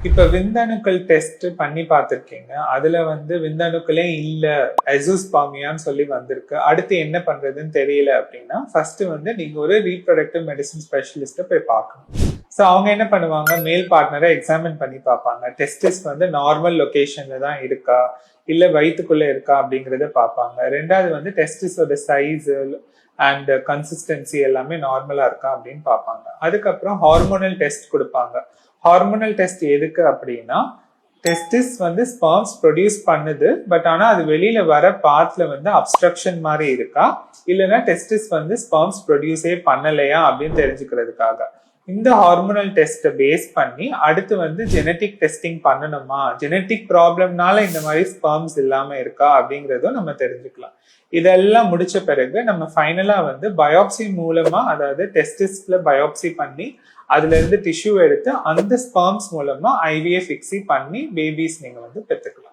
இப்ப விந்தணுக்கள் டெஸ்ட் பண்ணி பார்த்திருக்கீங்க. அதுல விந்தணுக்களே இல்ல, எசோஸ்பர்மியான்னு சொல்லி வந்திருக்கு. அடுத்து என்ன பண்றதுன்னு தெரியல அப்படின்னா ஃபர்ஸ்ட் நீங்க ஒரு ரீப்ரொடக்டிவ் மெடிசன் ஸ்பெஷலிஸ்ட போய் பார்க்கணும். ஸோ அவங்க என்ன பண்ணுவாங்க, மேல் பார்ட்னரை எக்ஸாமின் பண்ணி பார்ப்பாங்க. டெஸ்டிஸ் நார்மல் லொகேஷன்ல தான் இருக்கா இல்ல வயிற்றுக்குள்ள இருக்கா அப்படிங்கறத பார்ப்பாங்க. ரெண்டாவது டெஸ்டிஸோட சைஸ் அண்ட் கன்சிஸ்டன்சி எல்லாமே நார்மலா இருக்கா அப்படின்னு பார்ப்பாங்க. அதுக்கப்புறம் ஹார்மோனல் டெஸ்ட் கொடுப்பாங்க. ஹார்மோனல் டெஸ்ட் எதுக்கு அப்படின்னா டெஸ்டிஸ் ஸ்பெர்ம்ஸ் ப்ரொடியூஸ் பண்ணுது, பட் ஆனா அது வெளியில வர பாத்ல அப்ஸ்ட்ரக்ஷன் மாதிரி இருக்கா இல்லைன்னா டெஸ்டிஸ் ஸ்பெர்ம்ஸ் ப்ரொடியூஸே பண்ணலையா அப்படின்னு தெரிஞ்சுக்கிறதுக்காக இந்த ஹார்மோனல் டெஸ்ட்டை பேஸ் பண்ணி அடுத்து ஜெனட்டிக் டெஸ்டிங் பண்ணணுமா, ஜெனட்டிக் ப்ராப்ளம்னால இந்த மாதிரி ஸ்பெர்ம்ஸ் இல்லாம இருக்கா அப்படிங்கறதும் நம்ம தெரிஞ்சுக்கலாம். இதெல்லாம் முடிச்ச பிறகு நம்ம ஃபைனலா பயாப்சி மூலமா, அதாவது டெஸ்டிஸ்ல பயாப்சி பண்ணி அதுல இருந்து டிஷ்யூ எடுத்து அந்த ஸ்பெர்ம்ஸ் மூலமா ஐவிஎஃப் ஃபிக்ஸி பண்ணி பேபிஸ் நீங்க பெற்றுக்கலாம்.